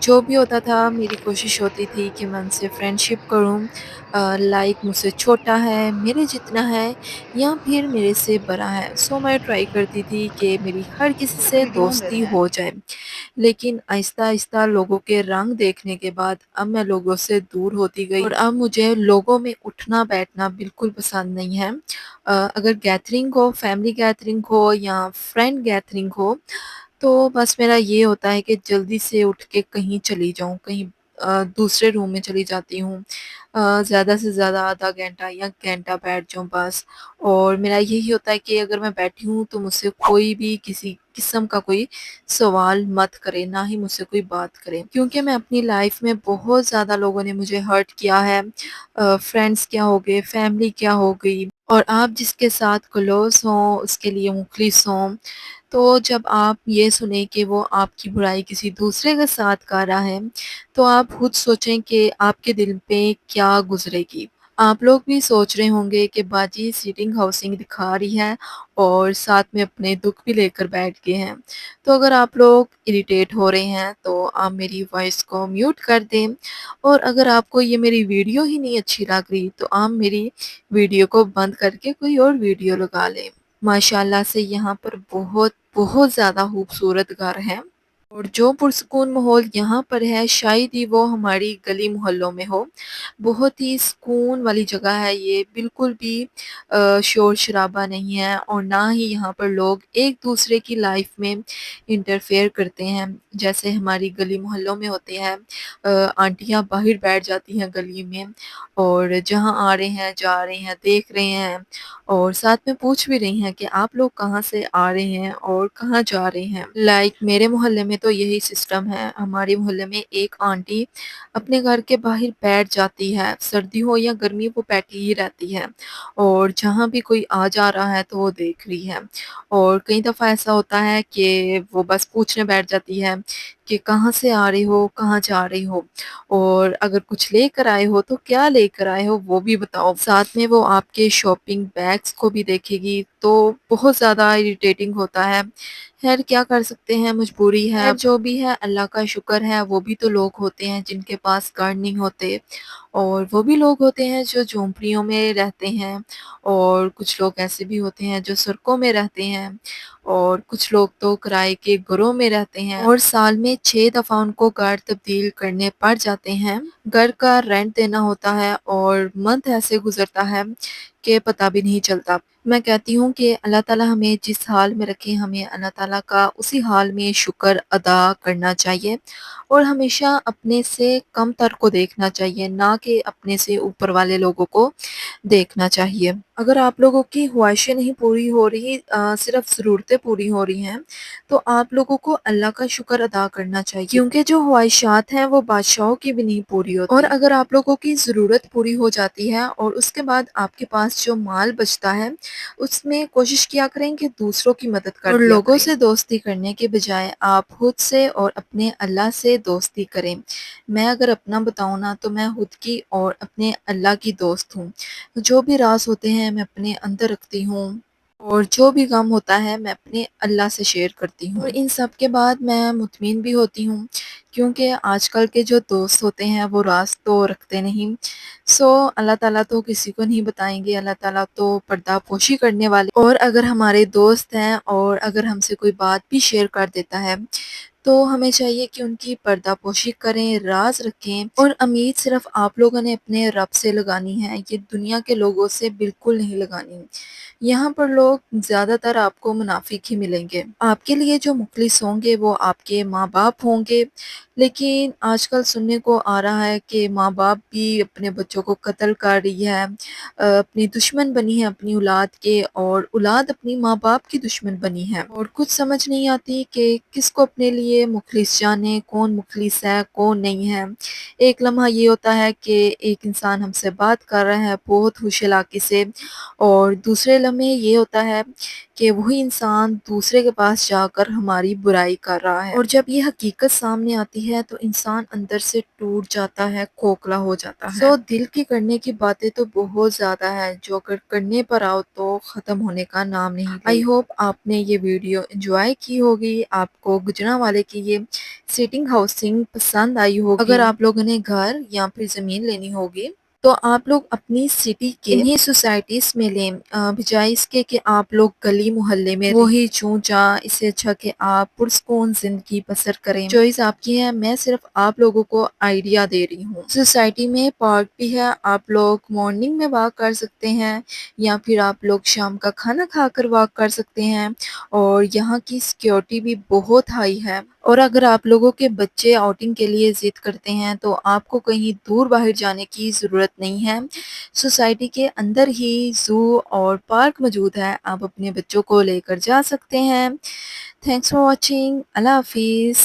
جو بھی ہوتا تھا میری کوشش ہوتی تھی کہ میں ان سے فرینڈشپ کروں، لائک مجھ سے چھوٹا ہے، میرے جتنا ہے یا پھر میرے سے بڑا ہے، سو میں ٹرائی کرتی تھی کہ میری ہر کسی سے دوستی ہو جائے۔ لیکن آہستہ آہستہ لوگوں کے رنگ دیکھنے کے بعد اب میں لوگوں سے دور ہوتی گئی، اور اب مجھے لوگوں میں اٹھنا بیٹھنا بالکل پسند نہیں ہے۔ اگر گیدرنگ ہو، فیملی گیدرنگ ہو یا فرینڈ گیدرنگ ہو، تو بس میرا یہ ہوتا ہے کہ جلدی سے اٹھ کے کہیں چلی جاؤں، کہیں دوسرے روم میں چلی جاتی ہوں، زیادہ سے زیادہ آدھا گھنٹہ یا گھنٹہ بیٹھ جاؤں بس۔ اور میرا یہی ہوتا ہے کہ اگر میں بیٹھی ہوں تو مجھ سے کوئی بھی کسی قسم کا کوئی سوال مت کرے، نہ ہی مجھ سے کوئی بات کرے، کیونکہ میں اپنی لائف میں بہت زیادہ لوگوں نے مجھے ہرٹ کیا ہے، فرینڈس کیا ہو گئے، فیملی کیا ہو گئی، اور آپ جس کے ساتھ کلوز ہوں اس کے لیے مخلص ہوں۔ تو جب آپ یہ سنیں کہ وہ آپ کی برائی کسی دوسرے کے ساتھ کر رہا ہے، تو آپ خود سوچیں کہ آپ کے دل پہ کیا گزرے گی۔ آپ لوگ بھی سوچ رہے ہوں گے کہ باجی سیٹنگ ہاؤسنگ دکھا رہی ہے اور ساتھ میں اپنے دکھ بھی لے کر بیٹھ گئے ہیں۔ تو اگر آپ لوگ اریٹیٹ ہو رہے ہیں تو آپ میری وائس کو میوٹ کر دیں، اور اگر آپ کو یہ میری ویڈیو ہی نہیں اچھی لگ رہی تو آپ میری ویڈیو کو بند کر کے کوئی اور ویڈیو لگا لیں۔ ماشاءاللہ سے یہاں پر بہت بہت زیادہ خوبصورت گھر ہے، اور جو پرسکون ماحول یہاں پر ہے شاید ہی وہ ہماری گلی محلوں میں ہو۔ بہت ہی سکون والی جگہ ہے یہ، بالکل بھی شور شرابہ نہیں ہے، اور نہ ہی یہاں پر لوگ ایک دوسرے کی لائف میں انٹرفیئر کرتے ہیں جیسے ہماری گلی محلوں میں ہوتے ہیں۔ آنٹیاں باہر بیٹھ جاتی ہیں گلی میں، اور جہاں آ رہے ہیں جا رہے ہیں دیکھ رہے ہیں، اور ساتھ میں پوچھ بھی رہی ہیں کہ آپ لوگ کہاں سے آ رہے ہیں اور کہاں جا رہے ہیں۔ لائک میرے محلے میں تو یہی سسٹم ہے، ہمارے محلے میں ایک آنٹی اپنے گھر کے باہر بیٹھ جاتی ہے، سردی ہو یا گرمی وہ بیٹھی ہی رہتی ہے، اور جہاں بھی کوئی آ جا رہا ہے تو وہ دیکھ رہی ہے۔ اور کئی دفعہ ایسا ہوتا ہے کہ وہ بس پوچھنے بیٹھ جاتی ہے کہ کہاں سے آ رہی ہو، کہاں جا رہی ہو، اور اگر کچھ لے کر آئے ہو تو کیا لے کر آئے ہو وہ بھی بتاؤ۔ ساتھ میں وہ آپ کے شاپنگ بیگس کو بھی دیکھے گی تو بہت زیادہ اریٹیٹنگ ہوتا ہے۔ خیر کیا کر سکتے ہیں، مجبوری ہے، جو بھی ہے اللہ کا شکر ہے۔ وہ بھی تو لوگ ہوتے ہیں جن کے پاس گھر نہیں ہوتے، اور وہ بھی لوگ ہوتے ہیں جو جھونپڑیوں میں رہتے ہیں، اور کچھ لوگ ایسے بھی ہوتے ہیں جو سڑکوں میں رہتے ہیں، اور کچھ لوگ تو کرائے کے گھروں میں رہتے ہیں، اور سال میں 6 دفعہ ان کو گھر تبدیل کرنے پڑ جاتے ہیں۔ گھر کا رینٹ دینا ہوتا ہے اور منتھ ایسے گزرتا ہے کہ پتہ بھی نہیں چلتا۔ میں کہتی ہوں کہ اللہ تعالیٰ ہمیں جس حال میں رکھے، ہمیں اللہ تعالیٰ کا اسی حال میں شکر ادا کرنا چاہیے، اور ہمیشہ اپنے سے کم تر کو دیکھنا چاہیے، نہ کہ اپنے سے اوپر والے لوگوں کو دیکھنا چاہیے۔ اگر آپ لوگوں کی خواہشیں نہیں پوری ہو رہی، صرف ضرورتیں پوری ہو رہی ہیں، تو آپ لوگوں کو اللہ کا شکر ادا کرنا چاہیے، کیونکہ جو خواہشات ہیں وہ بادشاہوں کی بھی نہیں پوری ہوتی۔ اور اگر آپ لوگوں کی ضرورت پوری ہو جاتی ہے اور اس کے بعد آپ کے پاس جو مال بچتا ہے اس میں کوشش کیا کریں کہ دوسروں کی مدد کر دیا کریں، اور لوگوں سے دوستی کرنے کے بجائے آپ خود سے اور اپنے اللہ سے دوستی کریں۔ میں اگر اپنا بتاؤں نا تو میں خود کی اور اپنے اللہ کی دوست ہوں۔ جو بھی راز ہوتے ہیں میں اپنے اندر رکھتی ہوں، اور جو بھی غم ہوتا ہے میں اپنے اللہ سے شیئر کرتی ہوں، اور ان سب کے بعد میں مطمئن بھی ہوتی ہوں، کیونکہ آج کل کے جو دوست ہوتے ہیں وہ راز تو رکھتے نہیں۔ اللہ تعالیٰ تو کسی کو نہیں بتائیں گے، اللہ تعالیٰ تو پردہ پوشی کرنے والے، اور اگر ہمارے دوست ہیں اور اگر ہم سے کوئی بات بھی شیئر کر دیتا ہے تو ہمیں چاہیے کہ ان کی پردہ پوشی کریں، راز رکھیں، اور امید صرف آپ لوگوں نے اپنے رب سے لگانی ہے، یہ دنیا کے لوگوں سے بالکل نہیں لگانی۔ یہاں پر لوگ زیادہ تر آپ کو منافق ہی ملیں گے۔ آپ کے لیے جو مخلص ہوں گے وہ آپ کے ماں باپ ہوں گے، لیکن آج کل سننے کو آ رہا ہے کہ ماں باپ بھی اپنے بچوں کو قتل کر رہی ہے، اپنی دشمن بنی ہے اپنی اولاد کے، اور اولاد اپنی ماں باپ کی دشمن بنی ہے، اور کچھ سمجھ نہیں آتی کہ کس کو اپنے لیے مخلص جانے، کون مخلص ہے کون نہیں ہے۔ ایک لمحہ یہ ہوتا ہے کہ ایک انسان ہم سے بات کر رہا ہے بہت خوش علاقے سے، اور دوسرے لمحے یہ ہوتا ہے کہ وہی انسان دوسرے کے پاس جا کر ہماری برائی کر رہا ہے، اور جب یہ حقیقت سامنے آتی ہے تو انسان اندر سے ٹوٹ جاتا ہے، کھوکھلا ہو جاتا ہے۔ دل کی کرنے کی باتیں تو بہت زیادہ ہیں جو اگر کرنے پر آؤ تو ختم ہونے کا نام نہیں لیتی۔ آئی ہوپ آپ نے یہ ویڈیو انجوائے کی ہوگی، آپ کو گجرانوالے کی یہ سیٹنگ ہاؤسنگ پسند آئی ہوگی۔ اگر آپ لوگوں نے گھر یا پھر زمین لینی ہوگی تو آپ لوگ اپنی سٹی کے انہیں سوسائٹیز میں لیں، بجائے اس کے کہ آپ لوگ گلی محلے میں وہی چوں چاں، اس سے اچھا کہ آپ پرسکون زندگی بسر کریں۔ چوائس آپ کی ہے، میں صرف آپ لوگوں کو آئیڈیا دے رہی ہوں۔ سوسائٹی میں پارک بھی ہے، آپ لوگ مارننگ میں واک کر سکتے ہیں یا پھر آپ لوگ شام کا کھانا کھا کر واک کر سکتے ہیں، اور یہاں کی سیکیورٹی بھی بہت ہائی ہے۔ اور اگر آپ لوگوں کے بچے آؤٹنگ کے لیے ضد کرتے ہیں تو آپ کو کہیں دور باہر جانے کی ضرورت نہیں ہے، سوسائٹی کے اندر ہی زو اور پارک موجود ہے، آپ اپنے بچوں کو لے کر جا سکتے ہیں۔ تھینکس فار واچنگ، اللہ حافظ۔